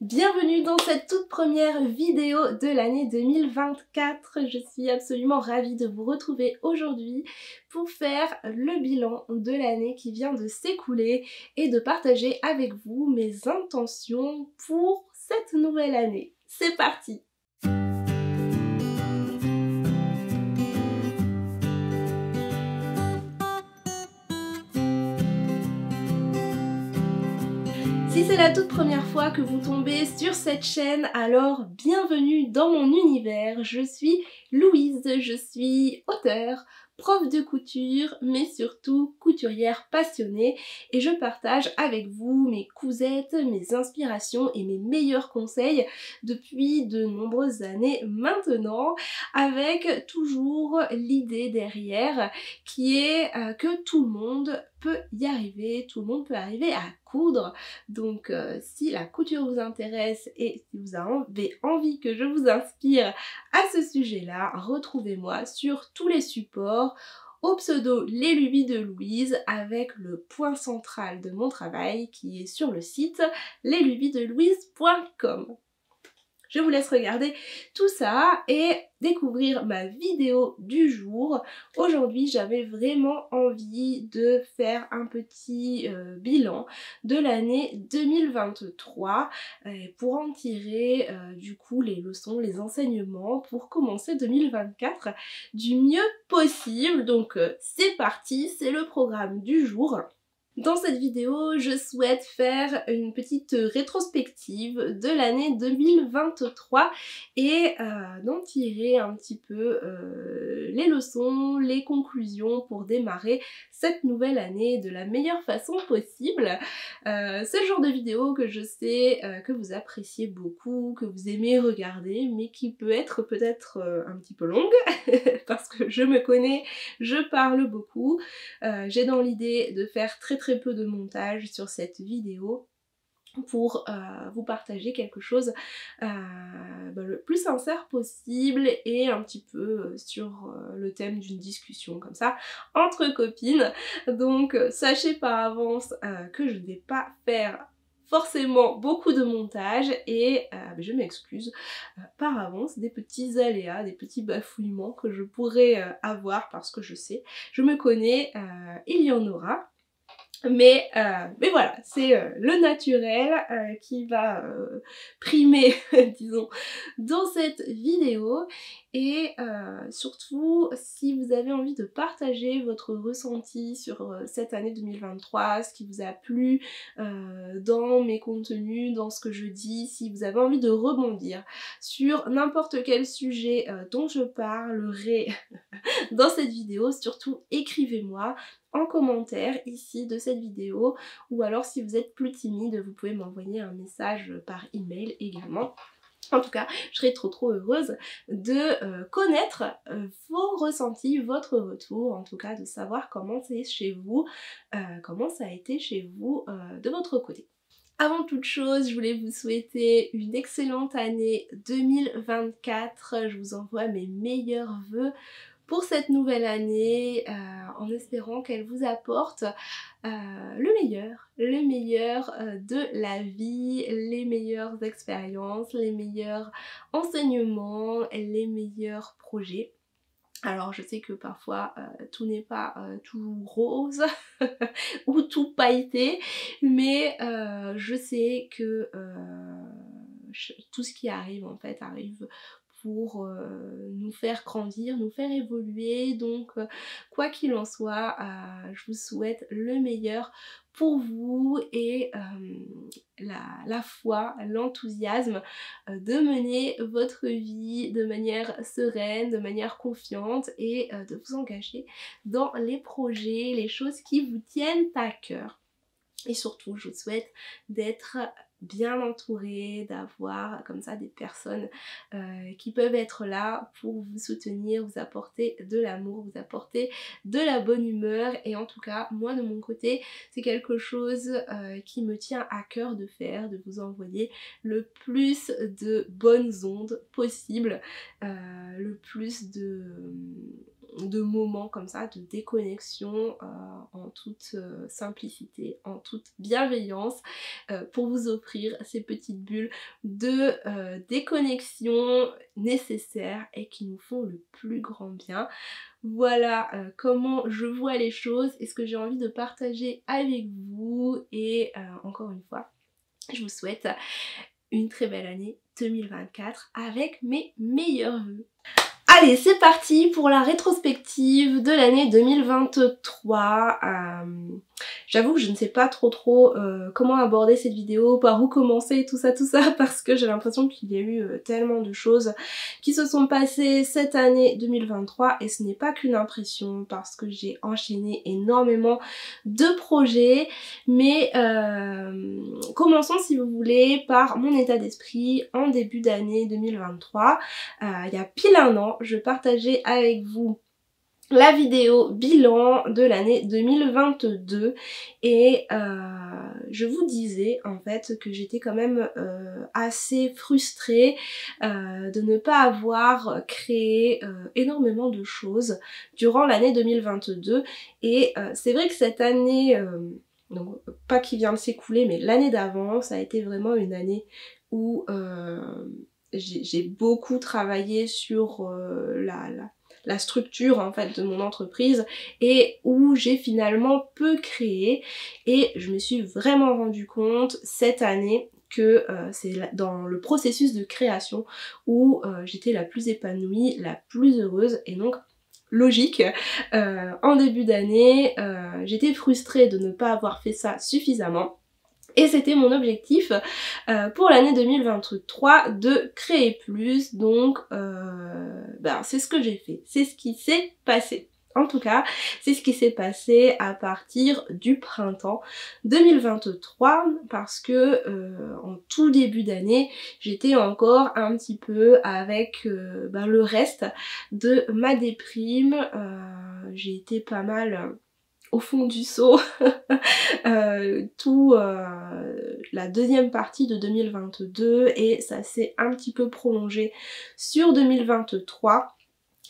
Bienvenue dans cette toute première vidéo de l'année 2024. Je suis absolument ravie de vous retrouver aujourd'hui pour faire le bilan de l'année qui vient de s'écouler et de partager avec vous mes intentions pour cette nouvelle année. C'est parti! Si c'est la toute première fois que vous tombez sur cette chaîne, alors bienvenue dans mon univers. Je suis Louise, je suis auteure, prof de couture, mais surtout couturière passionnée et je partage avec vous mes cousettes, mes inspirations et mes meilleurs conseils depuis de nombreuses années maintenant, avec toujours l'idée derrière qui est que tout le monde peut y arriver, tout le monde peut arriver à coudre. Donc si la couture vous intéresse et si vous avez envie que je vous inspire à ce sujet-là, retrouvez-moi sur tous les supports au pseudo Les Lubies de Louise avec le point central de mon travail qui est sur le site leslubiesdelouise.com. Je vous laisse regarder tout ça et découvrir ma vidéo du jour. Aujourd'hui, j'avais vraiment envie de faire un petit bilan de l'année 2023 pour en tirer du coup les leçons, les enseignements pour commencer 2024 du mieux possible. Donc c'est parti, c'est le programme du jour. Dans cette vidéo, je souhaite faire une petite rétrospective de l'année 2023 et d'en tirer un petit peu les leçons, les conclusions pour démarrer cette nouvelle année de la meilleure façon possible. C'est le genre de vidéo que je sais que vous appréciez beaucoup, que vous aimez regarder, mais qui peut être peut-être un petit peu longue parce que je me connais, je parle beaucoup. J'ai dans l'idée de faire très peu de montage sur cette vidéo pour vous partager quelque chose le plus sincère possible et un petit peu sur le thème d'une discussion comme ça entre copines. Donc sachez par avance que je ne vais pas faire forcément beaucoup de montage et je m'excuse par avance des petits aléas, des petits bafouillements que je pourrais avoir parce que je me connais, il y en aura. Mais voilà, c'est le naturel qui va primer, disons, dans cette vidéo. Et surtout, si vous avez envie de partager votre ressenti sur cette année 2023, ce qui vous a plu dans mes contenus, dans ce que je dis, si vous avez envie de rebondir sur n'importe quel sujet dont je parlerai dans cette vidéo, surtout écrivez-moi en commentaire ici de cette vidéo, ou alors si vous êtes plus timide, vous pouvez m'envoyer un message par email également. En tout cas, je serais trop heureuse de connaître vos ressentis, votre retour, en tout cas de savoir comment c'est chez vous, comment ça a été chez vous de votre côté. Avant toute chose, je voulais vous souhaiter une excellente année 2024. Je vous envoie mes meilleurs vœux pour cette nouvelle année, en espérant qu'elle vous apporte le meilleur de la vie, les meilleures expériences, les meilleurs enseignements, les meilleurs projets. Alors je sais que parfois tout n'est pas tout rose ou tout pailleté, mais je sais que tout ce qui arrive en fait arrive pour nous faire grandir, nous faire évoluer. Donc quoi qu'il en soit, je vous souhaite le meilleur pour vous et la foi, l'enthousiasme de mener votre vie de manière sereine, de manière confiante et de vous engager dans les projets, les choses qui vous tiennent à cœur. Et surtout, je vous souhaite d'être bien entouré, d'avoir comme ça des personnes qui peuvent être là pour vous soutenir, vous apporter de l'amour, vous apporter de la bonne humeur. Et en tout cas, moi de mon côté, c'est quelque chose qui me tient à cœur de faire, de vous envoyer le plus de bonnes ondes possible, le plus moments comme ça, de déconnexion en toute simplicité, en toute bienveillance, pour vous offrir ces petites bulles de déconnexion nécessaires et qui nous font le plus grand bien. Voilà comment je vois les choses et ce que j'ai envie de partager avec vous. Et encore une fois, je vous souhaite une très belle année 2024 avec mes meilleurs vœux. Allez, c'est parti pour la rétrospective de l'année 2023. J'avoue que je ne sais pas trop comment aborder cette vidéo, par où commencer, tout ça, parce que j'ai l'impression qu'il y a eu tellement de choses qui se sont passées cette année 2023 et ce n'est pas qu'une impression parce que j'ai enchaîné énormément de projets. Mais commençons, si vous voulez, par mon état d'esprit en début d'année 2023. Il y a pile un an, je partageais avec vous la vidéo bilan de l'année 2022 et je vous disais en fait que j'étais quand même assez frustrée de ne pas avoir créé énormément de choses durant l'année 2022 et c'est vrai que cette année, donc pas qui vient de s'écouler mais l'année d'avant, ça a été vraiment une année où j'ai beaucoup travaillé sur la structure en fait de mon entreprise et où j'ai finalement peu créé et je me suis vraiment rendu compte cette année que c'est dans le processus de création où j'étais la plus épanouie, la plus heureuse et donc logique. En début d'année, j'étais frustrée de ne pas avoir fait ça suffisamment. Et c'était mon objectif pour l'année 2023 de créer plus, donc c'est ce que j'ai fait, c'est ce qui s'est passé. En tout cas, c'est ce qui s'est passé à partir du printemps 2023 parce que en tout début d'année, j'étais encore un petit peu avec le reste de ma déprime. J'ai été pas mal au fond du seau la deuxième partie de 2022 et ça s'est un petit peu prolongé sur 2023.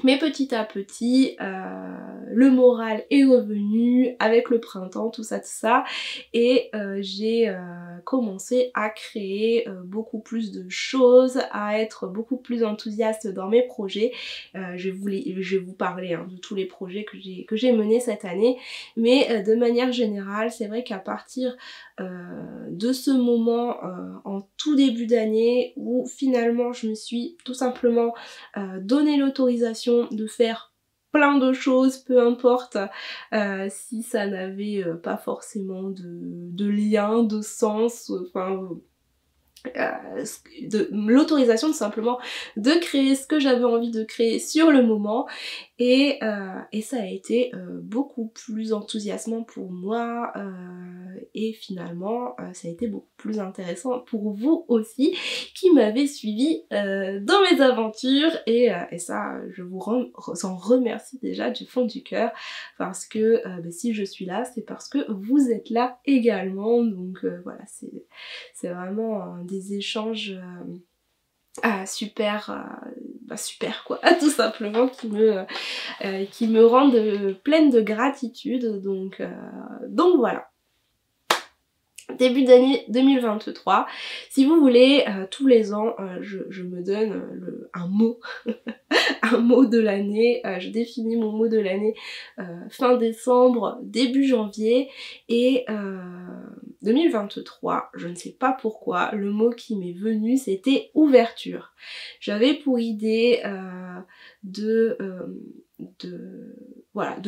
Mais petit à petit, le moral est revenu avec le printemps, tout ça, et j'ai commencé à créer beaucoup plus de choses, à être beaucoup plus enthousiaste dans mes projets. Je vais vous parler de tous les projets que j'ai menés cette année, mais de manière générale, c'est vrai qu'à partir de ce moment en tout début d'année où finalement je me suis tout simplement donné l'autorisation de faire plein de choses, peu importe si ça n'avait pas forcément de lien, de sens, enfin l'autorisation tout simplement de créer ce que j'avais envie de créer sur le moment et ça a été beaucoup plus enthousiasmant pour moi et finalement ça a été beaucoup plus intéressant pour vous aussi qui m'avez suivi dans mes aventures et ça je vous en remercie déjà du fond du cœur parce que si je suis là c'est parce que vous êtes là également donc voilà c'est vraiment des échanges super quoi, tout simplement qui me rendent pleine de gratitude donc voilà. Début d'année 2023, si vous voulez, tous les ans je me donne un mot, un mot de l'année, je définis mon mot de l'année fin décembre, début janvier et 2023, je ne sais pas pourquoi, le mot qui m'est venu c'était ouverture. J'avais pour idée de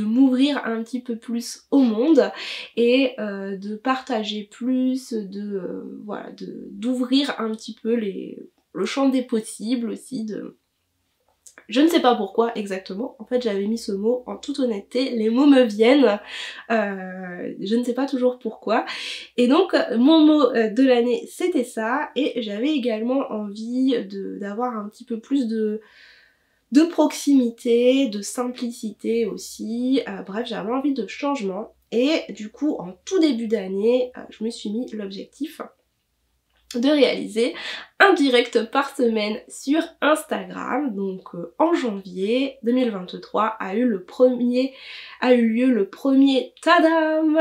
m'ouvrir un petit peu plus au monde et de partager plus, d'ouvrir un petit peu le champ des possibles aussi, je ne sais pas pourquoi exactement, en fait j'avais mis ce mot en toute honnêteté, les mots me viennent, je ne sais pas toujours pourquoi. Et donc mon mot de l'année c'était ça, et j'avais également envie d'avoir un petit peu plus de proximité, de simplicité aussi, bref j'avais envie de changement. Et du coup en tout début d'année, je me suis mis l'objectif de réaliser un direct par semaine sur Instagram. Donc en janvier 2023 a eu lieu le premier tadam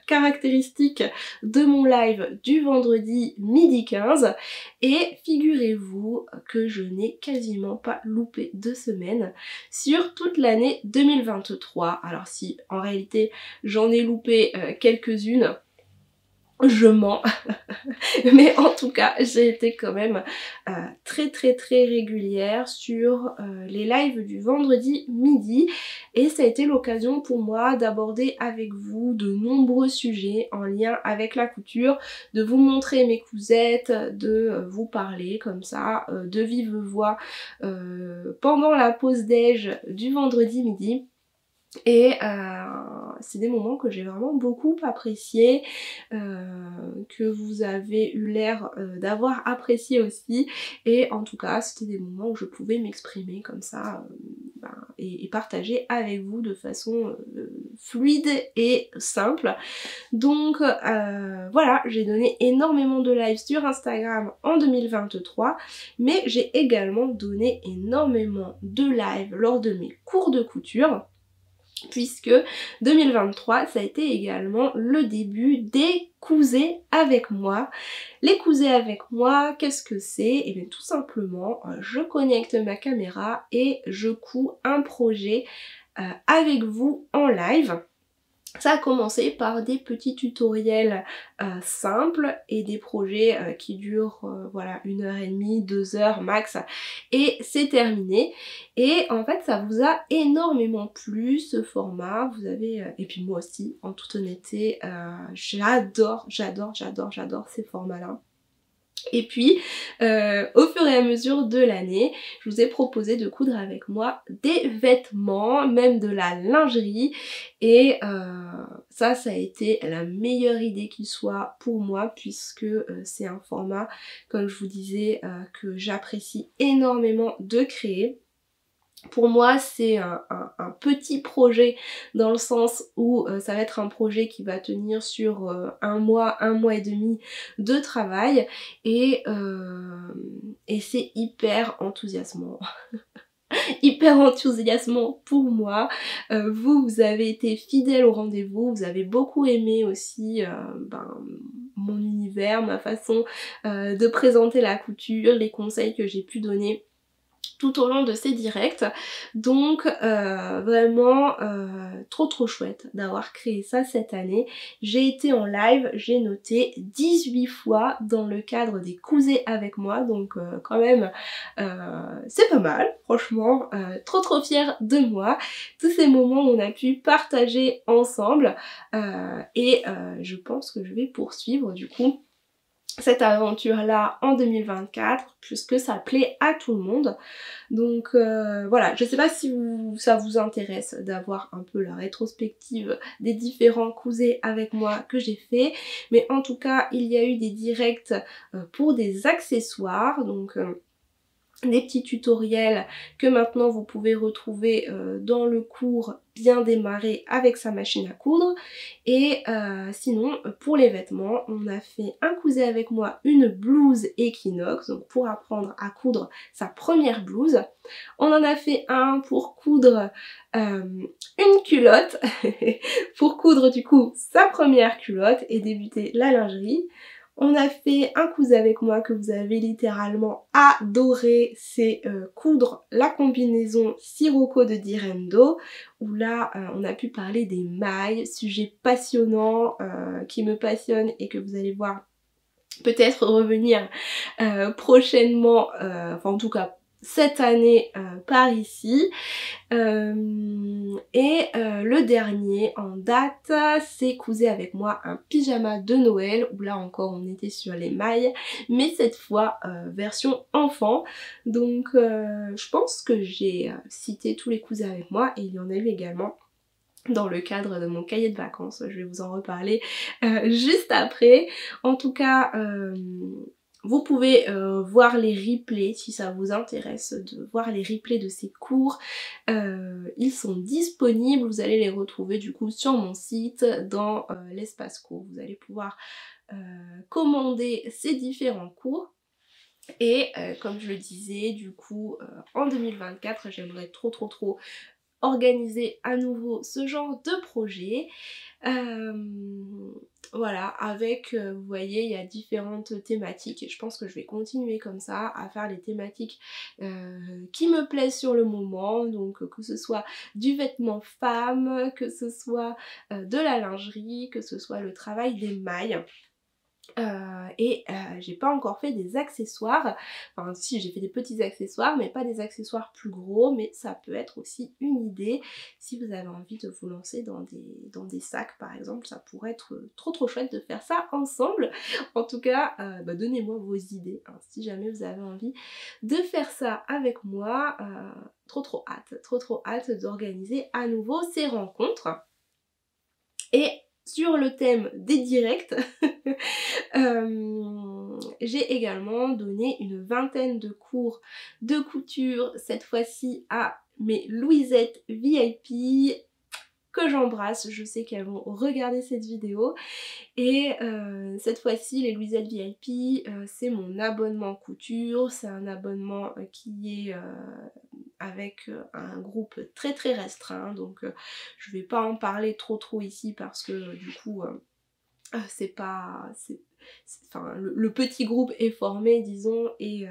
caractéristique de mon live du vendredi midi 15 et figurez-vous que je n'ai quasiment pas loupé de semaine sur toute l'année 2023. Alors si en réalité j'en ai loupé quelques-unes, je mens, mais en tout cas j'ai été quand même très régulière sur les lives du vendredi midi et ça a été l'occasion pour moi d'aborder avec vous de nombreux sujets en lien avec la couture, de vous montrer mes cousettes, de vous parler comme ça de vive voix pendant la pause déj du vendredi midi. Et c'est des moments que j'ai vraiment beaucoup appréciés, que vous avez eu l'air d'avoir apprécié aussi, et en tout cas c'était des moments où je pouvais m'exprimer comme ça et partager avec vous de façon fluide et simple. Donc voilà, j'ai donné énormément de lives sur Instagram en 2023, mais j'ai également donné énormément de lives lors de mes cours de couture, puisque 2023 ça a été également le début des cousets avec moi. Les cousets avec moi, qu'est-ce que c'est? Et bien tout simplement, je connecte ma caméra et je couds un projet avec vous en live. Ça a commencé par des petits tutoriels simples et des projets qui durent voilà 1h30, 2 heures max, et c'est terminé. Et en fait ça vous a énormément plu ce format, vous avez et puis moi aussi en toute honnêteté j'adore ces formats là. Et puis au fur et à mesure de l'année, je vous ai proposé de coudre avec moi des vêtements, même de la lingerie, et ça a été la meilleure idée qui soit pour moi, puisque c'est un format, comme je vous disais, que j'apprécie énormément de créer. Pour moi c'est un petit projet, dans le sens où ça va être un projet qui va tenir sur un mois et demi de travail, et c'est hyper enthousiasmant. Hyper enthousiasmant pour moi. Vous avez été fidèle au rendez-vous, vous avez beaucoup aimé aussi mon univers, ma façon de présenter la couture, les conseils que j'ai pu donner tout au long de ces directs. Donc vraiment trop chouette d'avoir créé ça cette année. J'ai été en live, j'ai noté 18 fois dans le cadre des cousets avec moi, donc quand même c'est pas mal, franchement, trop fière de moi. Tous ces moments où on a pu partager ensemble et je pense que je vais poursuivre du coup cette aventure là en 2024, puisque ça plaît à tout le monde. Donc voilà, je sais pas si ça vous intéresse d'avoir un peu la rétrospective des différents cousets avec moi que j'ai fait, mais en tout cas il y a eu des directs pour des accessoires, donc des petits tutoriels que maintenant vous pouvez retrouver dans le cours bien démarré avec sa machine à coudre. Et sinon pour les vêtements, on a fait un couset avec moi, une blouse Equinox, donc pour apprendre à coudre sa première blouse. On en a fait un pour coudre une culotte, pour coudre du coup sa première culotte et débuter la lingerie. On a fait un couset avec moi que vous avez littéralement adoré, c'est coudre la combinaison Sirocco de Direndo, où là on a pu parler des mailles, sujet passionnant qui me passionne et que vous allez voir peut-être revenir prochainement, enfin en tout cas cette année par ici. Le dernier en date, c'est cousu avec moi un pyjama de Noël, où là encore on était sur les mailles, mais cette fois version enfant. Donc je pense que j'ai cité tous les cousins avec moi, et il y en a eu également dans le cadre de mon cahier de vacances. Je vais vous en reparler juste après. En tout cas vous pouvez voir les replays si ça vous intéresse de voir les replays de ces cours. Ils sont disponibles, vous allez les retrouver du coup sur mon site dans l'espace cours. Vous allez pouvoir commander ces différents cours. Et comme je le disais, du coup en 2024 j'aimerais trop organiser à nouveau ce genre de projet. Voilà, avec, vous voyez, il y a différentes thématiques et je pense que je vais continuer comme ça à faire les thématiques qui me plaisent sur le moment, donc que ce soit du vêtement femme, que ce soit de la lingerie, que ce soit le travail des mailles. J'ai pas encore fait des accessoires, enfin si j'ai fait des petits accessoires mais pas des accessoires plus gros, mais ça peut être aussi une idée si vous avez envie de vous lancer dans des sacs par exemple, ça pourrait être trop chouette de faire ça ensemble. En tout cas donnez-moi vos idées hein, si jamais vous avez envie de faire ça avec moi, trop hâte d'organiser à nouveau ces rencontres. Et sur le thème des directs, j'ai également donné une vingtaine de cours de couture, cette fois-ci à mes Louisettes VIP que j'embrasse, je sais qu'elles vont regarder cette vidéo. Et cette fois-ci les Louisettes VIP, c'est mon abonnement couture, c'est un abonnement qui est avec un groupe très restreint, donc je vais pas en parler trop ici parce que du coup c'est pas... Enfin, le petit groupe est formé disons et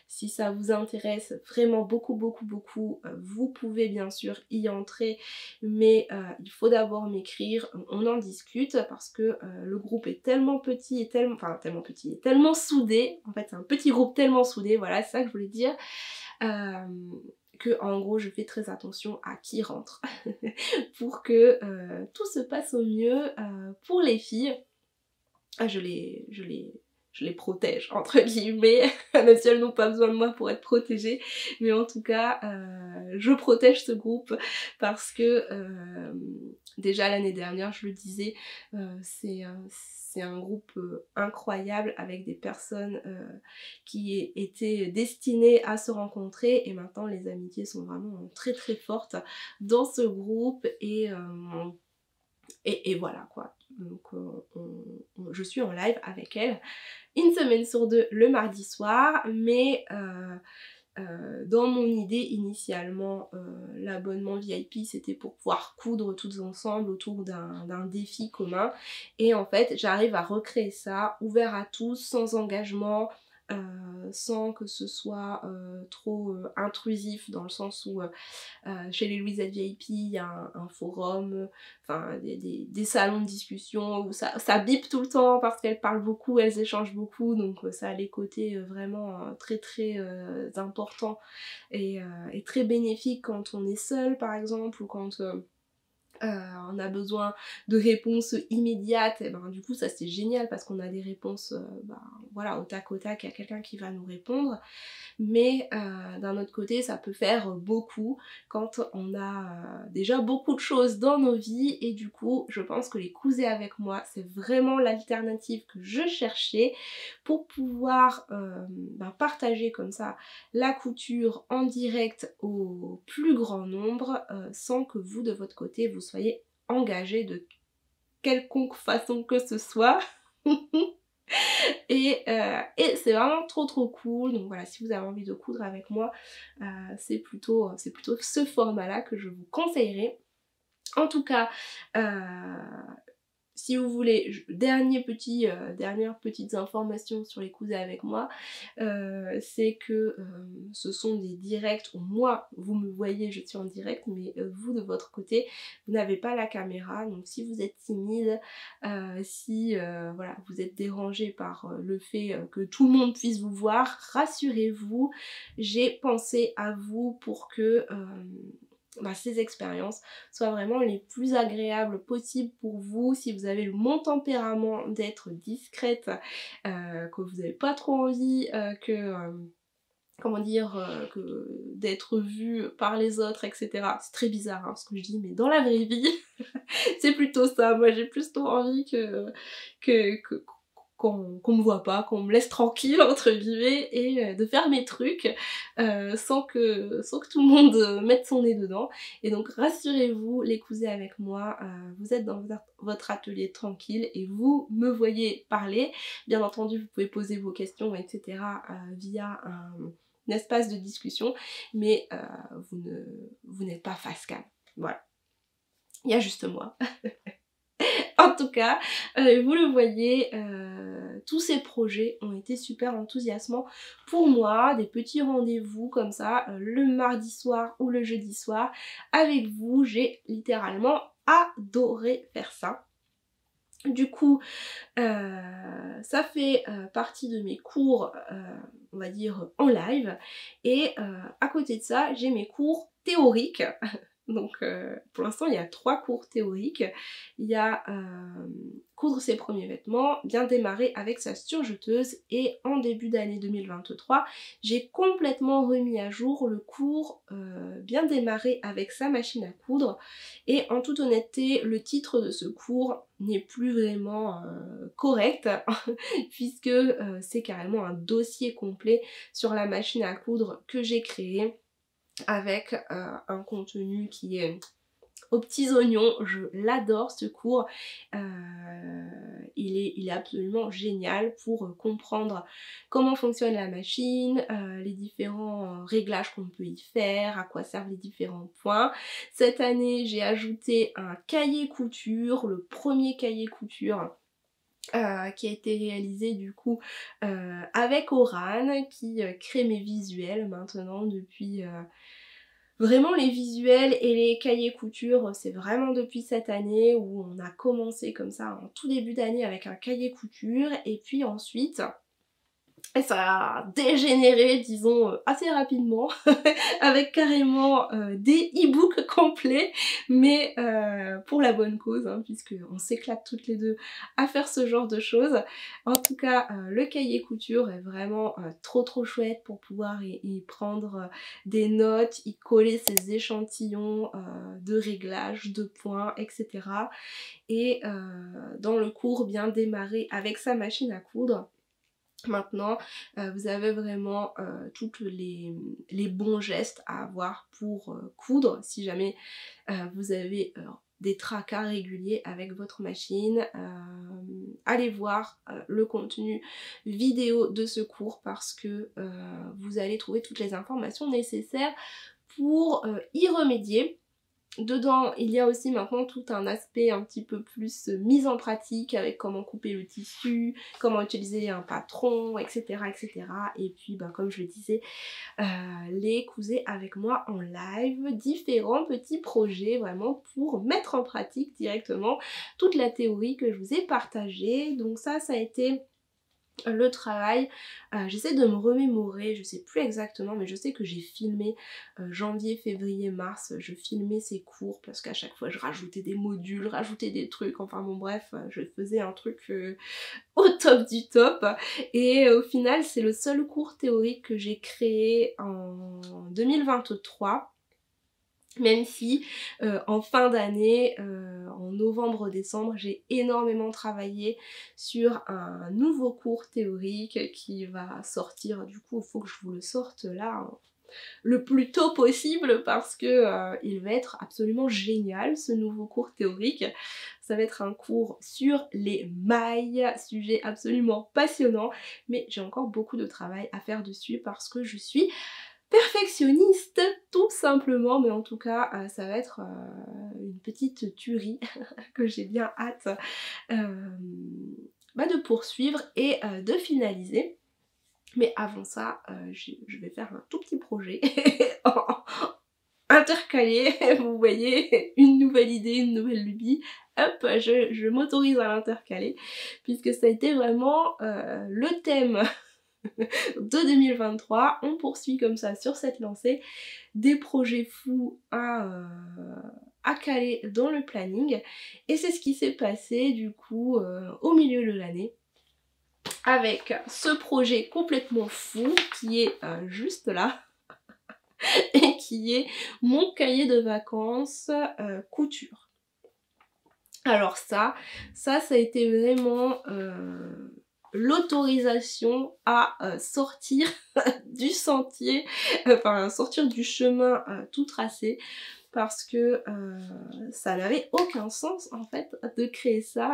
si ça vous intéresse vraiment beaucoup vous pouvez bien sûr y entrer, mais il faut d'abord m'écrire, on en discute parce que le groupe est tellement petit et tellement petit et tellement soudé, en fait c'est un petit groupe tellement soudé, voilà c'est ça que je voulais dire, que en gros je fais très attention à qui rentre pour que tout se passe au mieux pour les filles. Je les protège entre guillemets, même si elles n'ont pas besoin de moi pour être protégées, mais en tout cas je protège ce groupe parce que déjà l'année dernière je le disais, c'est un groupe incroyable avec des personnes qui étaient destinées à se rencontrer et maintenant les amitiés sont vraiment très fortes dans ce groupe et voilà quoi. Donc je suis en live avec elle une semaine sur deux le mardi soir, mais dans mon idée initialement l'abonnement VIP c'était pour pouvoir coudre toutes ensemble autour d'un défi commun, et en fait j'arrive à recréer ça ouvert à tous, sans engagement, sans que ce soit trop intrusif, dans le sens où chez les Louisettes VIP il y a un forum, enfin des salons de discussion où ça bip tout le temps parce qu'elles parlent beaucoup, elles échangent beaucoup, donc ça a les côtés vraiment très importants et très bénéfiques quand on est seul par exemple, ou quand on a besoin de réponses immédiates, et ben du coup ça c'est génial parce qu'on a des réponses voilà, au tac, il y a quelqu'un qui va nous répondre. Mais d'un autre côté ça peut faire beaucoup quand on a déjà beaucoup de choses dans nos vies, et du coup je pense que les cousets avec moi c'est vraiment l'alternative que je cherchais pour pouvoir partager comme ça la couture en direct au plus grand nombre sans que vous de votre côté vous soyez engagés de quelconque façon que ce soit. Et c'est vraiment trop cool, donc voilà, si vous avez envie de coudre avec moi, c'est plutôt ce format là que je vous conseillerais. En tout cas, si vous voulez, dernières petites informations sur les cousets avec moi, c'est que ce sont des directs où moi, vous me voyez, je suis en direct, mais vous de votre côté, vous n'avez pas la caméra, donc si vous êtes timide, si voilà, vous êtes dérangé par le fait que tout le monde puisse vous voir, rassurez-vous, j'ai pensé à vous pour que ces expériences soient vraiment les plus agréables possibles pour vous. Si vous avez mon tempérament d'être discrète, que vous n'avez pas trop envie d'être vue par les autres, etc. C'est très bizarre ce que je dis, mais dans la vraie vie, c'est plutôt ça. Moi j'ai plutôt envie qu'on me voit pas, qu'on me laisse tranquille entre guillemets et de faire mes trucs sans que tout le monde mette son nez dedans. Et donc rassurez-vous, les cousins avec moi, vous êtes dans votre atelier tranquille et vous me voyez parler. Bien entendu, vous pouvez poser vos questions, etc. Via un espace de discussion, mais vous n'êtes pas face cam. Voilà. Il y a juste moi. En tout cas, vous le voyez, tous ces projets ont été super enthousiasmants pour moi, des petits rendez-vous comme ça, le mardi soir ou le jeudi soir avec vous. J'ai littéralement adoré faire ça. Du coup, ça fait partie de mes cours, on va dire, en live. Et à côté de ça, j'ai mes cours théoriques. Donc pour l'instant il y a 3 cours théoriques. Il y a coudre ses premiers vêtements, bien démarrer avec sa surjeteuse, et en début d'année 2023 j'ai complètement remis à jour le cours bien démarrer avec sa machine à coudre. Et en toute honnêteté, le titre de ce cours n'est plus vraiment correct puisque c'est carrément un dossier complet sur la machine à coudre que j'ai créé, avec un contenu qui est aux petits oignons. Je l'adore ce cours, il est absolument génial pour comprendre comment fonctionne la machine, les différents réglages qu'on peut y faire, à quoi servent les différents points. Cette année j'ai ajouté un cahier couture, le premier cahier couture qui a été réalisé du coup avec Oran, qui crée mes visuels maintenant depuis vraiment. Les visuels et les cahiers couture, c'est vraiment depuis cette année où on a commencé comme ça en tout début d'année avec un cahier couture, et puis ensuite et ça a dégénéré, disons, assez rapidement avec carrément des e-books complets, mais pour la bonne cause, hein, puisque on s'éclate toutes les deux à faire ce genre de choses. En tout cas, le cahier couture est vraiment trop chouette pour pouvoir y prendre des notes, y coller ses échantillons de réglage, de points, etc. Et dans le cours bien démarrer avec sa machine à coudre, maintenant, vous avez vraiment tous les bons gestes à avoir pour coudre si jamais vous avez des tracas réguliers avec votre machine. Allez voir le contenu vidéo de ce cours parce que vous allez trouver toutes les informations nécessaires pour y remédier. Dedans, il y a aussi maintenant tout un aspect un petit peu plus mise en pratique avec comment couper le tissu, comment utiliser un patron, etc. etc. Et puis, comme je le disais, les cousins avec moi en live, différents petits projets vraiment pour mettre en pratique directement toute la théorie que je vous ai partagée. Donc ça a été le travail. J'essaie de me remémorer, je sais plus exactement, mais je sais que j'ai filmé janvier, février, mars, je filmais ces cours parce qu'à chaque fois je rajoutais des modules, rajoutais des trucs, enfin bon bref, je faisais un truc au top du top. Et au final c'est le seul cours théorique que j'ai créé en 2023. Même si en fin d'année, en novembre-décembre, j'ai énormément travaillé sur un nouveau cours théorique qui va sortir. Du coup, il faut que je vous le sorte là, hein, le plus tôt possible, parce que il va être absolument génial ce nouveau cours théorique. Ça va être un cours sur les mailles, sujet absolument passionnant, mais j'ai encore beaucoup de travail à faire dessus parce que je suis perfectionniste tout simplement. Mais en tout cas ça va être une petite tuerie que j'ai bien hâte de poursuivre et de finaliser. Mais avant ça je vais faire un tout petit projet intercalé, vous voyez, une nouvelle idée, une nouvelle lubie, hop, je m'autorise à l'intercaler puisque ça a été vraiment le thème de 2023. On poursuit comme ça sur cette lancée, des projets fous à caler dans le planning, et c'est ce qui s'est passé du coup au milieu de l'année avec ce projet complètement fou qui est juste là et qui est mon cahier de vacances couture. Alors ça a été vraiment l'autorisation à sortir du sentier, enfin sortir du chemin tout tracé, parce que ça n'avait aucun sens en fait de créer ça.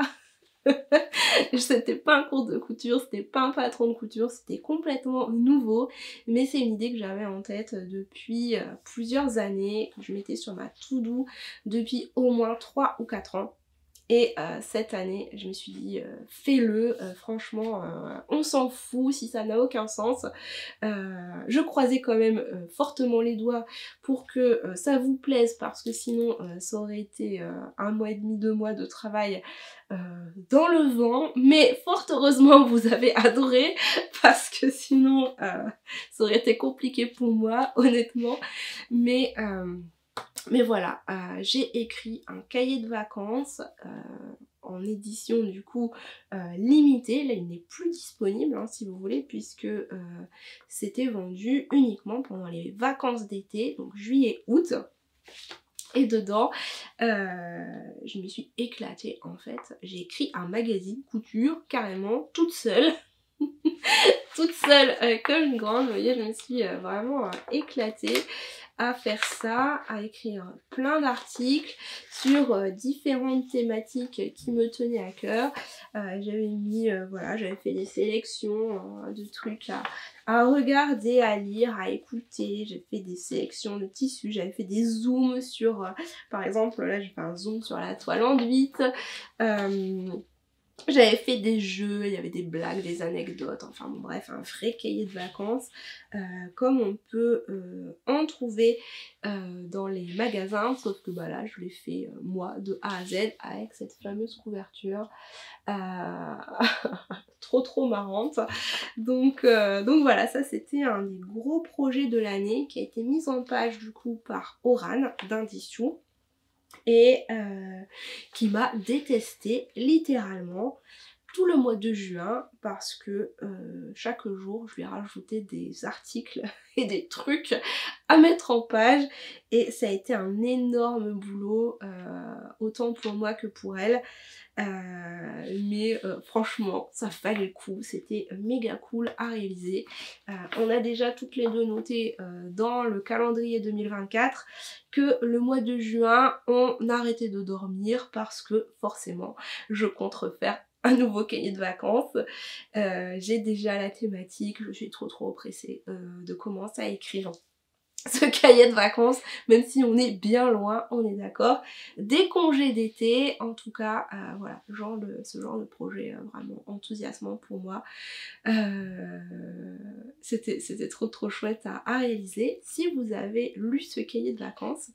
C'était pas un cours de couture, c'était pas un patron de couture, c'était complètement nouveau, mais c'est une idée que j'avais en tête depuis plusieurs années, que je mettais sur ma to-do depuis au moins 3 ou 4 ans. Et cette année, je me suis dit, fais-le, franchement, on s'en fout si ça n'a aucun sens. Je croisais quand même fortement les doigts pour que ça vous plaise, parce que sinon ça aurait été 1 mois et demi, 2 mois de travail dans le vent. Mais fort heureusement vous avez adoré, parce que sinon ça aurait été compliqué pour moi, honnêtement. Mais voilà, j'ai écrit un cahier de vacances en édition du coup limitée. Là il n'est plus disponible hein, si vous voulez, puisque c'était vendu uniquement pendant les vacances d'été, donc juillet-août. Et dedans, je me suis éclatée en fait. J'ai écrit un magazine couture carrément toute seule. Toute seule comme une grande, vous voyez, je me suis vraiment éclatée à faire ça, à écrire plein d'articles sur différentes thématiques qui me tenaient à cœur. J'avais mis, voilà, j'avais fait des sélections de trucs à regarder, à lire, à écouter. J'ai fait des sélections de tissus, j'avais fait des zooms sur, par exemple, là j'ai fait un zoom sur la toile enduite. J'avais fait des jeux, il y avait des blagues, des anecdotes, enfin bon bref, un vrai cahier de vacances comme on peut en trouver dans les magasins, sauf que bah là je l'ai fait moi de A à Z avec cette fameuse couverture trop marrante. Donc voilà, ça c'était un des gros projets de l'année qui a été mis en page du coup par Oran d'Indissou. Et qui m'a détestée littéralement tout le mois de juin, parce que chaque jour je lui ai rajouté des articles et des trucs à mettre en page, et ça a été un énorme boulot autant pour moi que pour elle. Mais franchement ça valait le coup, c'était méga cool à réaliser. On a déjà toutes les deux noté dans le calendrier 2024 que le mois de juin on arrêtait de dormir, parce que forcément je compte refaire un nouveau cahier de vacances. J'ai déjà la thématique, je suis trop pressée de commencer à écrire ce cahier de vacances, même si on est bien loin, on est d'accord, des congés d'été. En tout cas voilà, ce genre de projet vraiment enthousiasmant pour moi. C'était trop chouette à réaliser. Si vous avez lu ce cahier de vacances,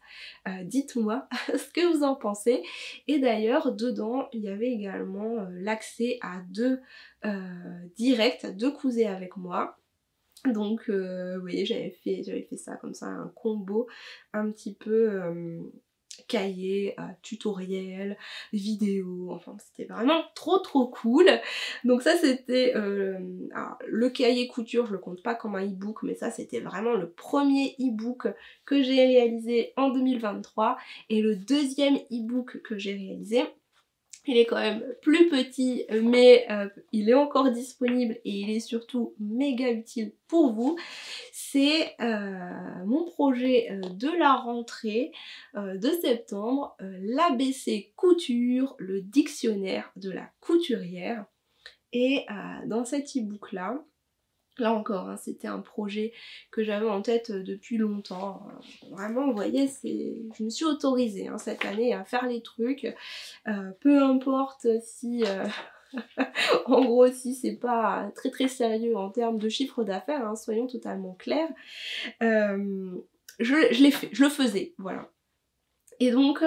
dites-moi ce que vous en pensez. Et d'ailleurs dedans il y avait également l'accès à 2 directs de Cousé avec moi. Donc vous voyez, j'avais fait ça comme ça, un combo un petit peu cahier, tutoriel, vidéo, enfin c'était vraiment trop cool. Donc ça c'était le cahier couture, je le compte pas comme un e-book, mais ça c'était vraiment le premier e-book que j'ai réalisé en 2023, et le deuxième e-book que j'ai réalisé. Il est quand même plus petit, mais il est encore disponible et il est surtout méga utile pour vous. C'est mon projet de la rentrée de septembre, l'ABC couture, le dictionnaire de la couturière. Et dans cet e-book là encore, hein, c'était un projet que j'avais en tête depuis longtemps. Vraiment, vous voyez, je me suis autorisée hein, cette année à faire les trucs. Peu importe si... en gros, si c'est pas très sérieux en termes de chiffre d'affaires, hein, soyons totalement clairs. Je l'ai fait, je le faisais, voilà. Et donc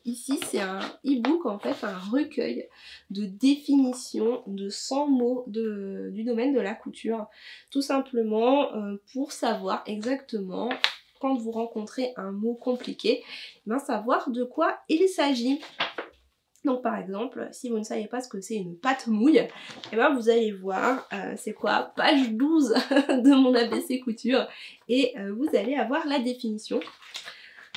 ici c'est un e-book, en fait un recueil de définitions de 100 mots du domaine de la couture, tout simplement pour savoir exactement, quand vous rencontrez un mot compliqué, ben savoir de quoi il s'agit. Donc par exemple, si vous ne savez pas ce que c'est une pâte mouille, et ben vous allez voir, c'est quoi, page 12 de mon ABC couture, et vous allez avoir la définition.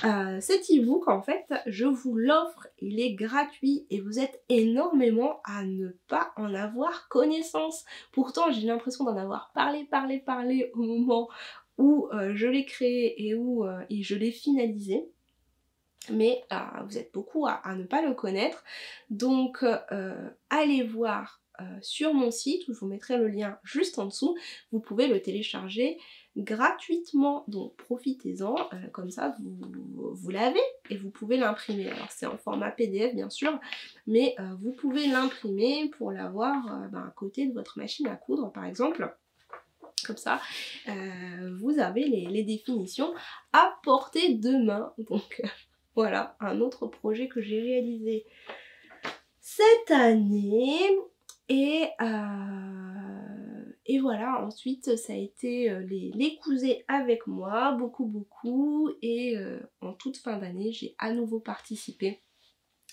Cet e-book en fait je vous l'offre, il est gratuit et vous êtes énormément à ne pas en avoir connaissance. Pourtant j'ai l'impression d'en avoir parlé au moment où je l'ai créé et où et je l'ai finalisé. Mais vous êtes beaucoup à ne pas le connaître. Donc allez voir sur mon site, où je vous mettrai le lien juste en dessous. Vous pouvez le télécharger gratuitement, donc profitez-en, comme ça vous l'avez et vous pouvez l'imprimer. Alors c'est en format PDF bien sûr, mais vous pouvez l'imprimer pour l'avoir à côté de votre machine à coudre par exemple. Comme ça, vous avez les définitions à portée de main. Donc voilà, un autre projet que j'ai réalisé cette année. Et voilà, ensuite ça a été les cousets avec moi, beaucoup. Et en toute fin d'année, j'ai à nouveau participé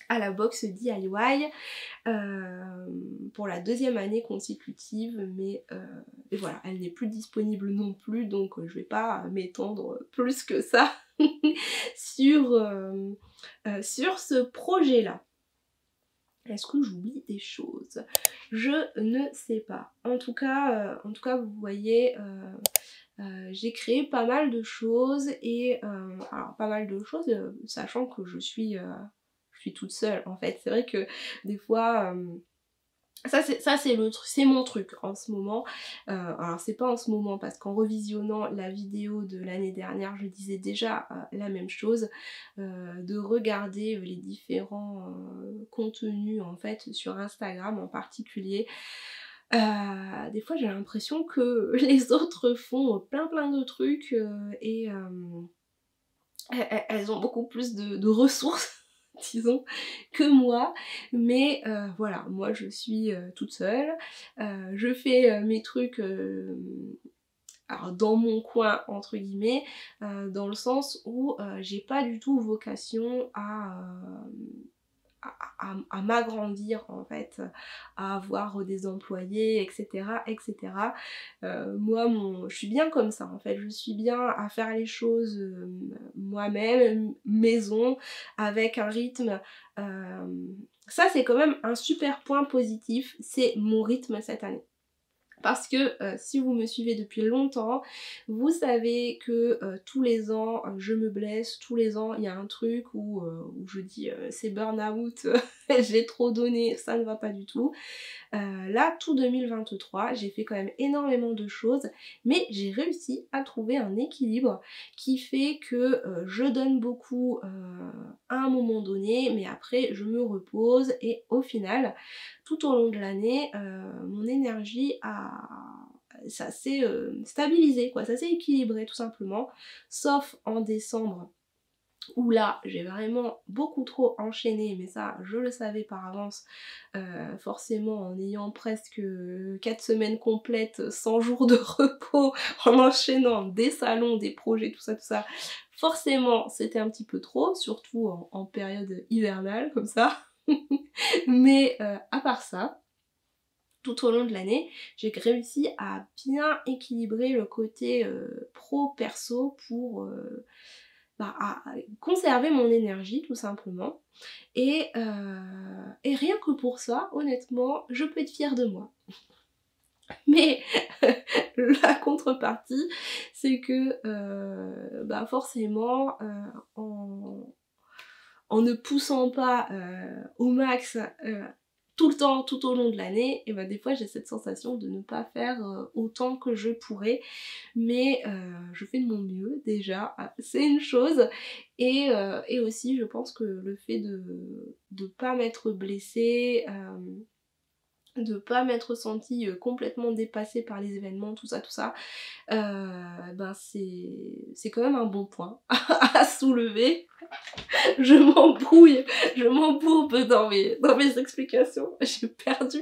à la box DIY pour la deuxième année consécutive, mais voilà, elle n'est plus disponible non plus, donc je vais pas m'étendre plus que ça sur ce projet-là. Est-ce que j'oublie des choses? Je ne sais pas. En tout cas vous voyez, j'ai créé pas mal de choses et alors pas mal de choses, sachant que je suis toute seule en fait. C'est vrai que des fois ça c'est mon truc en ce moment. Alors c'est pas en ce moment parce qu'en revisionnant la vidéo de l'année dernière je disais déjà la même chose, de regarder les différents contenus en fait sur Instagram en particulier. Des fois j'ai l'impression que les autres font plein de trucs et elles ont beaucoup plus de ressources disons que moi, mais voilà, moi je suis toute seule, je fais mes trucs alors dans mon coin entre guillemets, dans le sens où j'ai pas du tout vocation à m'agrandir en fait, à avoir des employés, etc. Moi je suis bien comme ça en fait, je suis bien à faire les choses moi-même, maison, avec un rythme. Ça c'est quand même un super point positif, c'est mon rythme cette année. Parce que si vous me suivez depuis longtemps, vous savez que tous les ans je me blesse, tous les ans il y a un truc où je dis c'est burn-out, j'ai trop donné, ça ne va pas du tout. Là, tout 2023, j'ai fait quand même énormément de choses, mais j'ai réussi à trouver un équilibre qui fait que je donne beaucoup à un moment donné, mais après je me repose et au final, tout au long de l'année, mon énergie ça s'est stabilisé, quoi, ça s'est équilibré tout simplement, sauf en décembre où là j'ai vraiment beaucoup trop enchaîné, mais ça je le savais par avance, forcément en ayant presque 4 semaines complètes, 100 jours de repos, en enchaînant des salons, des projets, tout ça, forcément c'était un petit peu trop, surtout en période hivernale comme ça. Mais à part ça, tout au long de l'année, j'ai réussi à bien équilibrer le côté pro-perso pour à conserver mon énergie tout simplement. Et rien que pour ça, honnêtement, je peux être fière de moi. Mais la contrepartie, c'est que forcément, en ne poussant pas au max tout le temps, tout au long de l'année, et des fois j'ai cette sensation de ne pas faire autant que je pourrais, mais je fais de mon mieux déjà, c'est une chose, et aussi je pense que le fait de pas m'être blessée, de pas m'être sentie complètement dépassée par les événements, tout ça, c'est quand même un bon point à soulever. Je m'embourbe dans mes explications. J'ai perdu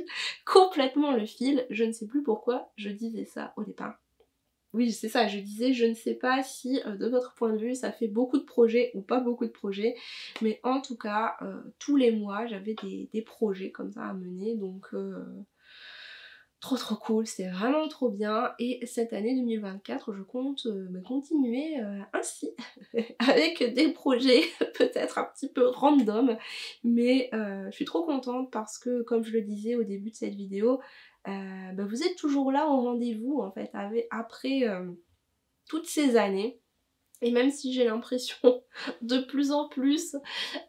complètement le fil. Je ne sais plus pourquoi je disais ça au départ. Oui, c'est ça, je disais, je ne sais pas si de votre point de vue ça fait beaucoup de projets ou pas beaucoup de projets, mais en tout cas, tous les mois j'avais des projets comme ça à mener, donc trop cool, c'était vraiment trop bien. Et cette année 2024, je compte continuer ainsi, avec des projets peut-être un petit peu random, mais je suis trop contente parce que, comme je le disais au début de cette vidéo, bah, vous êtes toujours là au rendez-vous en fait, après toutes ces années. Et même si j'ai l'impression de plus en plus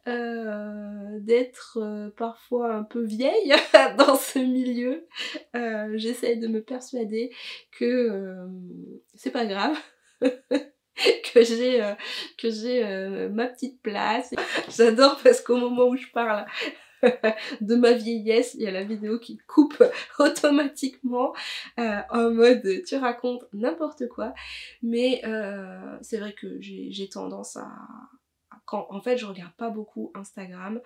d'être parfois un peu vieille dans ce milieu, j'essaie de me persuader que c'est pas grave, que j'ai ma petite place. J'adore parce qu'au moment où je parle de ma vieillesse, il y a la vidéo qui coupe automatiquement en mode tu racontes n'importe quoi. Mais c'est vrai que j'ai tendance à... En fait je regarde pas beaucoup Instagram,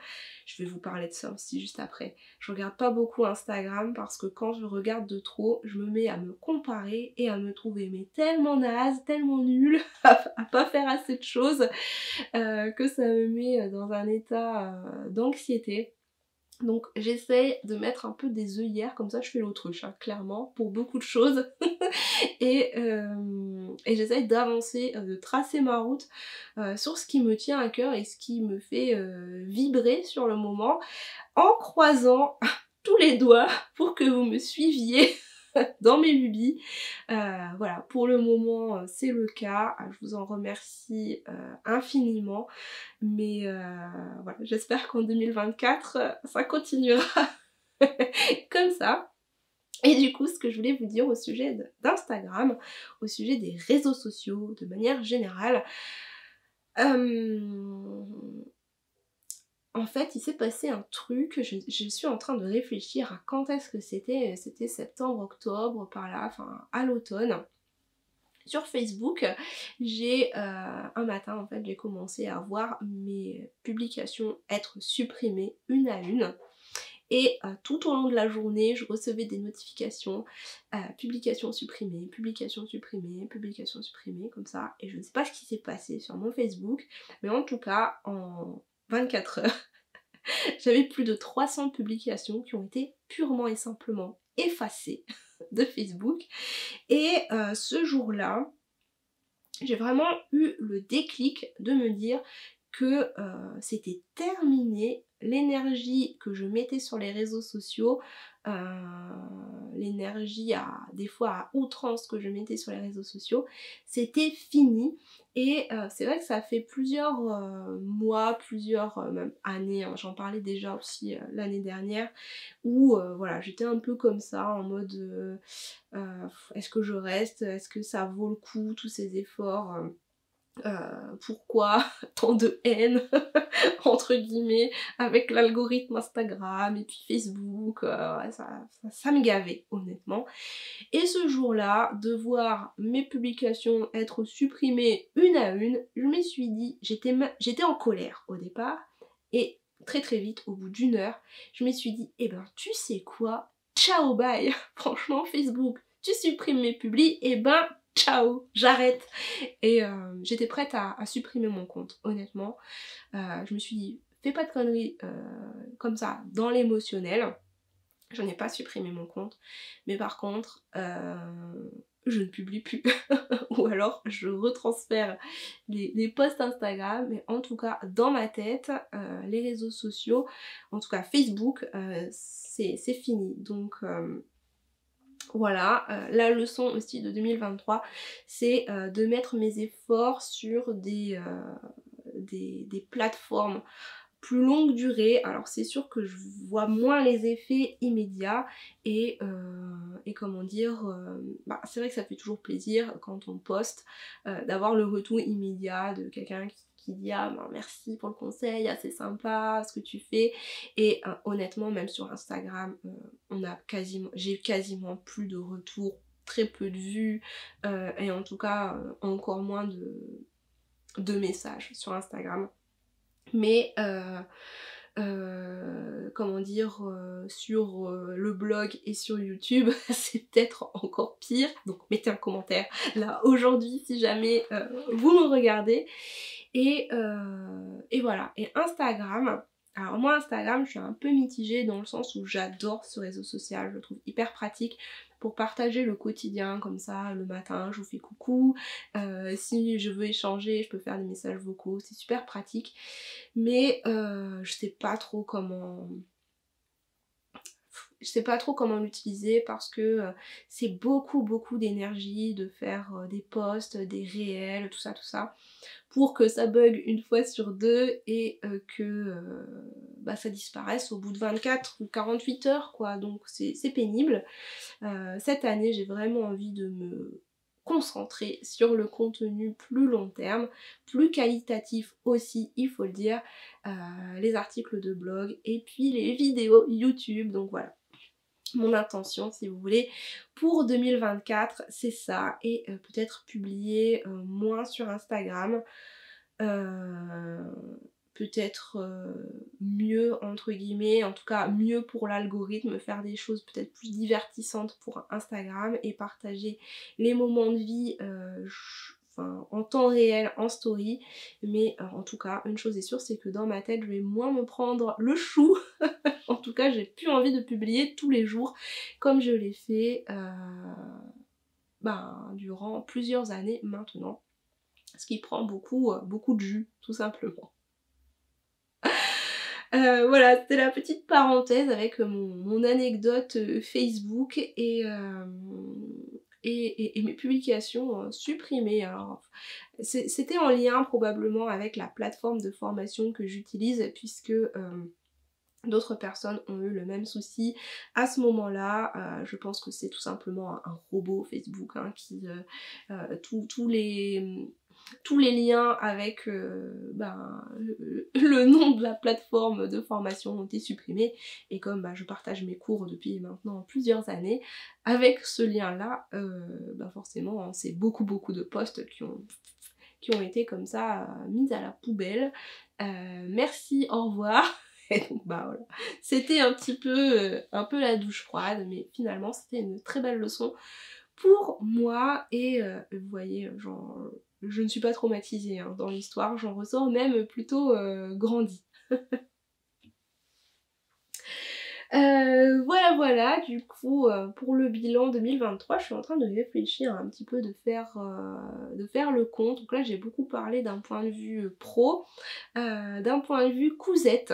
je vais vous parler de ça aussi juste après. Je regarde pas beaucoup Instagram parce que quand je regarde de trop, je me mets à me comparer et à me trouver mais tellement naze, tellement nulle, à pas faire assez de choses, que ça me met dans un état d'anxiété. Donc j'essaie de mettre un peu des œillères, comme ça je fais l'autruche, hein, clairement, pour beaucoup de choses. et j'essaie d'avancer, de tracer ma route sur ce qui me tient à cœur et ce qui me fait vibrer sur le moment, en croisant tous les doigts pour que vous me suiviez dans mes lubies. Voilà, pour le moment c'est le cas, je vous en remercie infiniment, mais voilà, j'espère qu'en 2024 ça continuera comme ça. Et du coup, ce que je voulais vous dire au sujet d'Instagram, au sujet des réseaux sociaux de manière générale, en fait il s'est passé un truc, je suis en train de réfléchir à quand est-ce que c'était septembre, octobre, par là, enfin à l'automne. Sur Facebook, j'ai un matin en fait j'ai commencé à voir mes publications être supprimées une à une. Et tout au long de la journée, je recevais des notifications, publication supprimée, publication supprimée, publication supprimée, comme ça. Et je ne sais pas ce qui s'est passé sur mon Facebook, mais en tout cas, en 24 heures, j'avais plus de 300 publications qui ont été purement et simplement effacées de Facebook. Et ce jour-là, j'ai vraiment eu le déclic de me dire que c'était terminé, l'énergie que je mettais sur les réseaux sociaux, l'énergie des fois à outrance que je mettais sur les réseaux sociaux, c'était fini. Et c'est vrai que ça fait plusieurs mois, plusieurs même années, hein, j'en parlais déjà aussi l'année dernière, où voilà, j'étais un peu comme ça, en mode est-ce que je reste, est-ce que ça vaut le coup tous ces efforts, pourquoi tant de haine entre guillemets avec l'algorithme Instagram et puis Facebook, ça me gavait honnêtement. Et ce jour-là, de voir mes publications être supprimées une à une, je me suis dit, j'étais en colère au départ, et très vite, au bout d'une heure, je me suis dit, eh ben tu sais quoi, ciao bye, franchement Facebook, tu supprimes mes publis, et ben ciao, j'arrête. Et j'étais prête à supprimer mon compte, honnêtement. Je me suis dit, fais pas de conneries comme ça dans l'émotionnel. Je n'ai pas supprimé mon compte, mais par contre, je ne publie plus. Ou alors je retransfère les posts Instagram, mais en tout cas dans ma tête, les réseaux sociaux, en tout cas Facebook, c'est fini. Donc voilà, la leçon aussi de 2023, c'est de mettre mes efforts sur des plateformes plus longue durée. Alors c'est sûr que je vois moins les effets immédiats et comment dire, bah, c'est vrai que ça fait toujours plaisir quand on poste d'avoir le retour immédiat de quelqu'un qui dit ah ben merci pour le conseil, ah, c'est sympa ce que tu fais. Et honnêtement même sur Instagram j'ai quasiment plus de retours, très peu de vues et en tout cas encore moins de messages sur Instagram. Mais comment dire, sur le blog et sur YouTube c'est peut-être encore pire, donc mettez un commentaire là aujourd'hui si jamais vous me regardez. Et voilà, et Instagram, Alors moi Instagram je suis un peu mitigée dans le sens où j'adore ce réseau social, je le trouve hyper pratique pour partager le quotidien comme ça, le matin je vous fais coucou, si je veux échanger je peux faire des messages vocaux, c'est super pratique, mais je sais pas trop comment... Je sais pas trop comment l'utiliser parce que c'est beaucoup d'énergie de faire des posts, des réels, tout ça, pour que ça bug une fois sur deux et que bah, ça disparaisse au bout de 24 ou 48 heures quoi, donc c'est pénible. Cette année j'ai vraiment envie de me concentrer sur le contenu plus long terme, plus qualitatif aussi, il faut le dire, les articles de blog et puis les vidéos YouTube, donc voilà. Mon intention si vous voulez pour 2024 c'est ça, et peut-être publier moins sur Instagram, peut-être mieux entre guillemets, en tout cas mieux pour l'algorithme, faire des choses peut-être plus divertissantes pour Instagram et partager les moments de vie enfin, en temps réel, en story, mais en tout cas une chose est sûre, c'est que dans ma tête je vais moins me prendre le chou. En tout cas j'ai plus envie de publier tous les jours comme je l'ai fait durant plusieurs années maintenant, ce qui prend beaucoup de jus tout simplement. Voilà, c'était la petite parenthèse avec mon anecdote Facebook et mes publications supprimées. Alors c'était en lien probablement avec la plateforme de formation que j'utilise puisque d'autres personnes ont eu le même souci à ce moment-là. Je pense que c'est tout simplement un robot Facebook hein, qui tous les liens avec le nom de la plateforme de formation ont été supprimés, et comme je partage mes cours depuis maintenant plusieurs années avec ce lien là, forcément hein, c'est beaucoup de posts qui ont été comme ça mis à la poubelle. Merci, au revoir. Et donc voilà, c'était un peu la douche froide, mais finalement c'était une très belle leçon pour moi, et vous voyez, genre, je ne suis pas traumatisée hein, dans l'histoire, j'en ressors même plutôt grandie. Voilà, du coup, pour le bilan 2023, je suis en train de réfléchir un petit peu de faire le compte. Donc là, j'ai beaucoup parlé d'un point de vue pro, d'un point de vue cousette.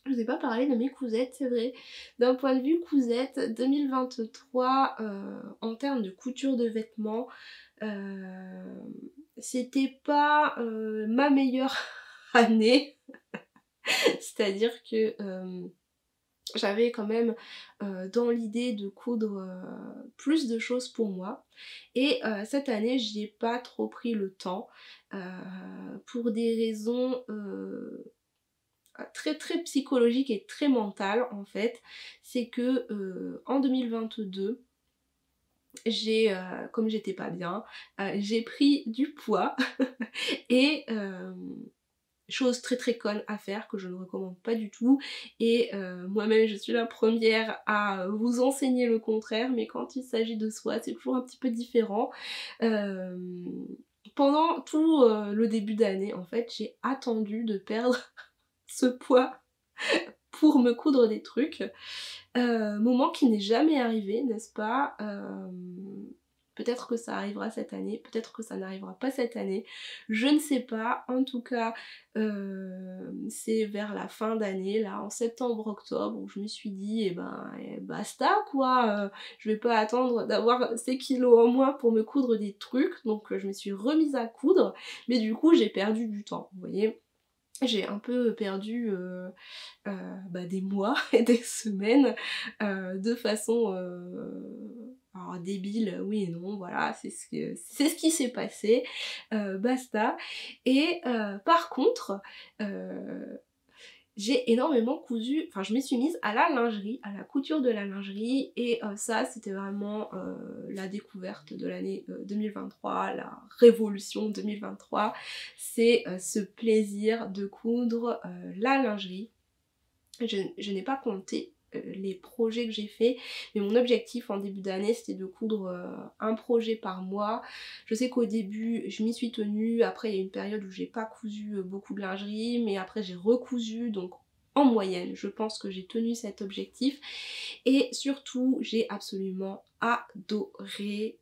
Je vous ai pas parlé de mes cousettes, c'est vrai. D'un point de vue cousette, 2023, en termes de couture de vêtements, c'était pas ma meilleure année. C'est-à-dire que j'avais quand même dans l'idée de coudre plus de choses pour moi. Et cette année, j'y ai pas trop pris le temps pour des raisons très psychologique et très mentale en fait. C'est que en 2022 comme j'étais pas bien, j'ai pris du poids et chose très conne à faire que je ne recommande pas du tout, et moi-même je suis la première à vous enseigner le contraire, mais quand il s'agit de soi c'est toujours un petit peu différent. Pendant tout le début d'année en fait j'ai attendu de perdre ce poids pour me coudre des trucs, moment qui n'est jamais arrivé, n'est-ce pas? Peut-être que ça arrivera cette année, peut-être que ça n'arrivera pas cette année, je ne sais pas. En tout cas c'est vers la fin d'année, là en septembre-octobre, où je me suis dit basta quoi, je vais pas attendre d'avoir ces kilos en moins pour me coudre des trucs, donc je me suis remise à coudre, mais du coup j'ai perdu du temps, vous voyez. J'ai un peu perdu des mois et des semaines de façon alors débile, oui et non, voilà, c'est ce qui s'est passé, basta. Et par contre, j'ai énormément cousu, enfin je me suis mise à la lingerie, à la couture de la lingerie, et ça c'était vraiment la découverte de l'année 2023, la révolution 2023, c'est ce plaisir de coudre la lingerie. Je n'ai pas compté les projets que j'ai fait, mais mon objectif en début d'année c'était de coudre un projet par mois. Je sais qu'au début je m'y suis tenue, après il y a une période où j'ai pas cousu beaucoup de lingerie, mais après j'ai recousu, donc en moyenne. Je pense que j'ai tenu cet objectif et surtout j'ai absolument adoré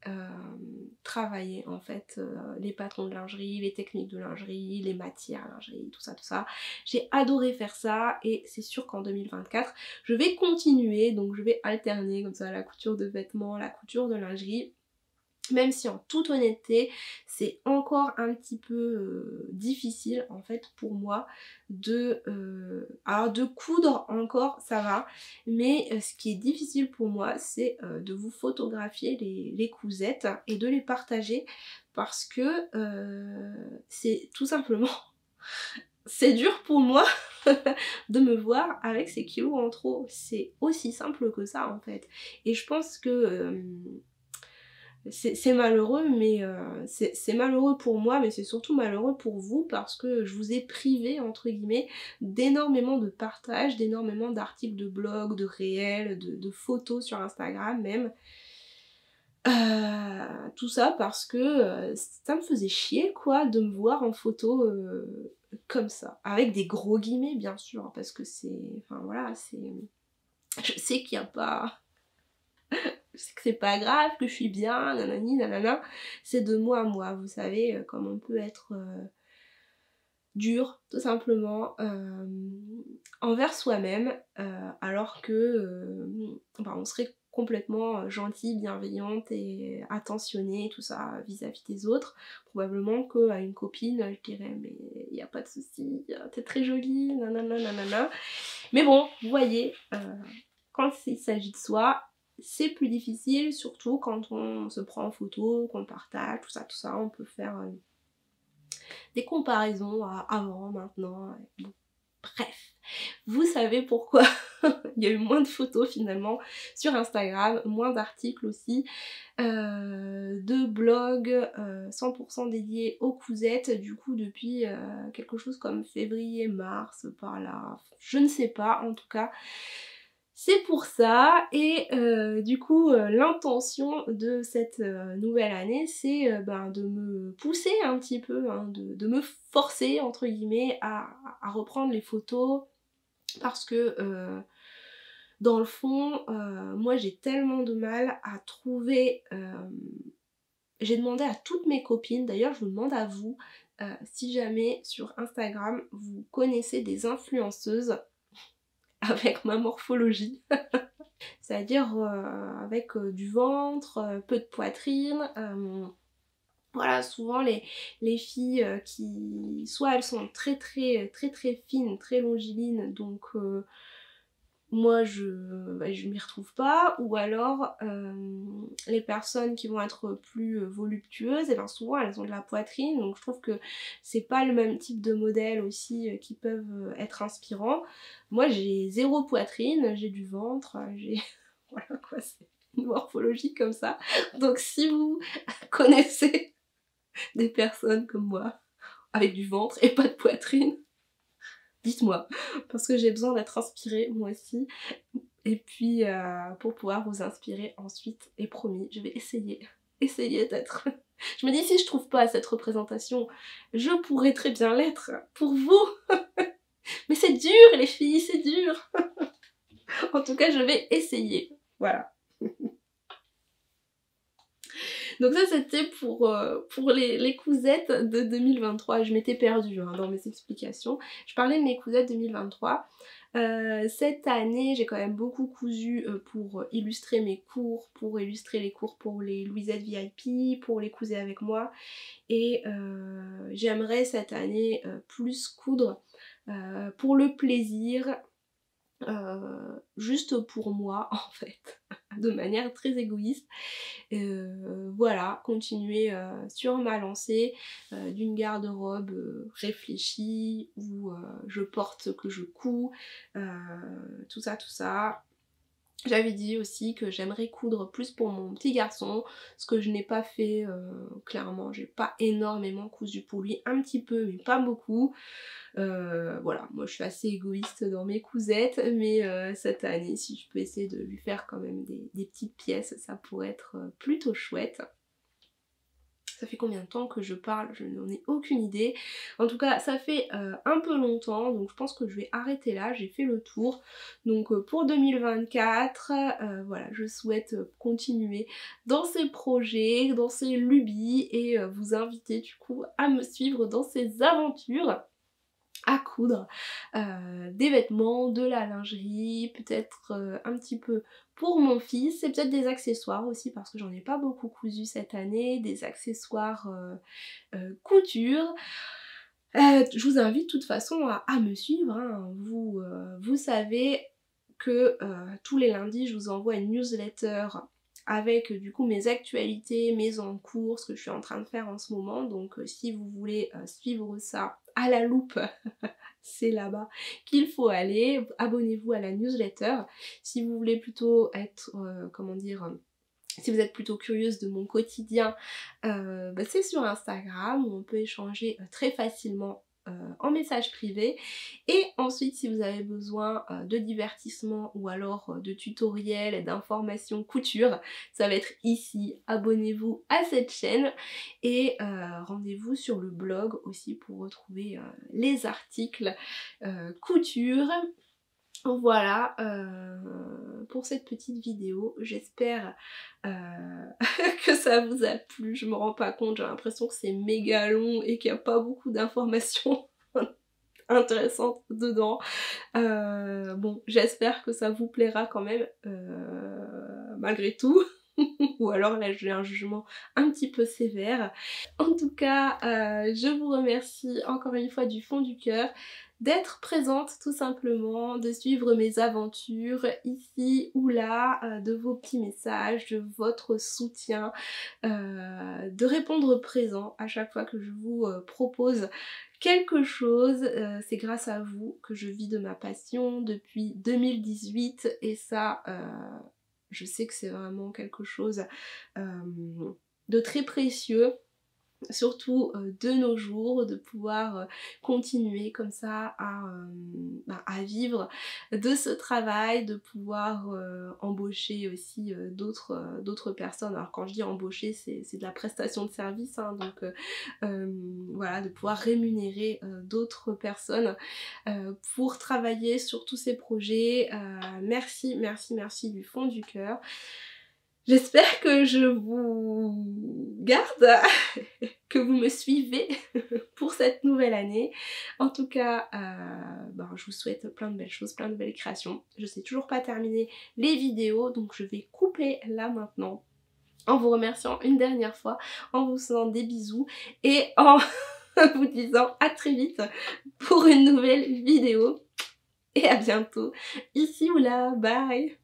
travailler en fait les patrons de lingerie, les techniques de lingerie, les matières lingerie, tout ça. J'ai adoré faire ça et c'est sûr qu'en 2024 je vais continuer, donc je vais alterner comme ça la couture de vêtements, la couture de lingerie. Même si en toute honnêteté c'est encore un petit peu difficile en fait pour moi de... alors de coudre encore ça va, mais ce qui est difficile pour moi c'est de vous photographier les cousettes et de les partager parce que c'est tout simplement... c'est dur pour moi de me voir avec ces kilos en trop, c'est aussi simple que ça en fait. Et je pense que... c'est malheureux, mais c'est malheureux pour moi, mais c'est surtout malheureux pour vous parce que je vous ai privé, entre guillemets, d'énormément de partages, d'énormément d'articles de blog, de réels, de photos sur Instagram même. Tout ça parce que ça me faisait chier quoi de me voir en photo comme ça. Avec des gros guillemets bien sûr, hein, parce que c'est... Enfin voilà, c'est... Je sais qu'il n'y a pas... Je sais que c'est pas grave, que je suis bien, nanani, nanana. C'est de moi à moi, vous savez, comme on peut être dur, tout simplement, envers soi-même, alors que on serait complètement gentille, bienveillante et attentionnée, tout ça, vis-à-vis des autres. Probablement qu'à une copine, je dirais, mais il n'y a pas de souci, t'es très jolie, nanana, nanana. Mais bon, vous voyez, quand il s'agit de soi, c'est plus difficile, surtout quand on se prend en photo, qu'on partage, tout ça, on peut faire des comparaisons à avant, maintenant, bon, bref. Vous savez pourquoi il y a eu moins de photos finalement sur Instagram, moins d'articles aussi, de blogs 100% dédiés aux cousettes, du coup depuis quelque chose comme février-mars, par là, je ne sais pas en tout cas. C'est pour ça et du coup l'intention de cette nouvelle année c'est de me pousser un petit peu, hein, de me forcer entre guillemets à reprendre les photos parce que dans le fond moi j'ai tellement de mal à trouver... J'ai demandé à toutes mes copines, d'ailleurs je vous demande à vous si jamais sur Instagram vous connaissez des influenceuses avec ma morphologie. C'est-à-dire avec du ventre, peu de poitrine. Voilà, souvent les filles qui... soit elles sont très fines, très longilines, donc moi je m'y retrouve pas, ou alors les personnes qui vont être plus voluptueuses, et bien souvent elles ont de la poitrine, donc je trouve que c'est pas le même type de modèle aussi qui peuvent être inspirants. Moi j'ai zéro poitrine, j'ai du ventre, j'ai... voilà quoi, c'est une morphologie comme ça. Donc si vous connaissez des personnes comme moi, avec du ventre et pas de poitrine, dites-moi, parce que j'ai besoin d'être inspirée moi aussi. Et puis pour pouvoir vous inspirer ensuite, et promis, je vais essayer d'être... Je me dis si je trouve pas cette représentation, je pourrais très bien l'être pour vous. Mais c'est dur les filles, c'est dur. En tout cas je vais essayer, voilà. Donc ça c'était pour les cousettes de 2023. Je m'étais perdue hein, dans mes explications. Je parlais de mes cousettes 2023. Cette année j'ai quand même beaucoup cousu pour illustrer mes cours, pour illustrer les cours pour les Louisette VIP, pour les couser avec moi. Et j'aimerais cette année plus coudre pour le plaisir. Juste pour moi en fait, de manière très égoïste. Voilà, continuer sur ma lancée d'une garde-robe réfléchie où je porte ce que je couds, tout ça. J'avais dit aussi que j'aimerais coudre plus pour mon petit garçon, ce que je n'ai pas fait clairement, j'ai pas énormément cousu pour lui, un petit peu mais pas beaucoup. Voilà, moi je suis assez égoïste dans mes cousettes, mais cette année si je peux essayer de lui faire quand même des petites pièces, ça pourrait être plutôt chouette. Ça fait combien de temps que je parle? Je n'en ai aucune idée. En tout cas, ça fait un peu longtemps, donc je pense que je vais arrêter là, j'ai fait le tour. Donc pour 2024, voilà, je souhaite continuer dans ces projets, dans ces lubies et vous inviter du coup à me suivre dans ces aventures à coudre des vêtements, de la lingerie, peut-être un petit peu pour mon fils et peut-être des accessoires aussi parce que j'en ai pas beaucoup cousu cette année, des accessoires couture. Je vous invite de toute façon à me suivre, hein. Vous savez que tous les lundis je vous envoie une newsletter avec du coup mes actualités, mes encours, ce que je suis en train de faire en ce moment. Donc si vous voulez suivre ça à la loupe, c'est là-bas qu'il faut aller. Abonnez-vous à la newsletter. Si vous voulez plutôt être, comment dire, si vous êtes plutôt curieuse de mon quotidien, c'est sur Instagram où on peut échanger très facilement en message privé. Et ensuite, si vous avez besoin de divertissement ou alors de tutoriels et d'informations couture, ça va être ici. Abonnez-vous à cette chaîne et rendez-vous sur le blog aussi pour retrouver les articles couture. Voilà pour cette petite vidéo, j'espère que ça vous a plu. Je me rends pas compte, j'ai l'impression que c'est méga long et qu'il n'y a pas beaucoup d'informations intéressantes dedans. Bon, j'espère que ça vous plaira quand même, malgré tout. Ou alors là j'ai un jugement un petit peu sévère. En tout cas, je vous remercie encore une fois du fond du cœur d'être présente tout simplement, de suivre mes aventures ici ou là, de vos petits messages, de votre soutien, de répondre présent à chaque fois que je vous propose quelque chose. C'est grâce à vous que je vis de ma passion depuis 2018 et ça, je sais que c'est vraiment quelque chose de très précieux. Surtout de nos jours, de pouvoir continuer comme ça à vivre de ce travail, de pouvoir embaucher aussi d'autres personnes. Alors quand je dis embaucher, c'est de la prestation de service, hein, donc voilà, de pouvoir rémunérer d'autres personnes pour travailler sur tous ces projets. Merci, merci, merci du fond du cœur. J'espère que je vous garde, que vous me suivez pour cette nouvelle année. En tout cas, je vous souhaite plein de belles choses, plein de belles créations. Je sais toujours pas terminer les vidéos, donc je vais couper là maintenant. En vous remerciant une dernière fois, en vous faisant des bisous et en vous disant à très vite pour une nouvelle vidéo. Et à bientôt, ici ou là, bye!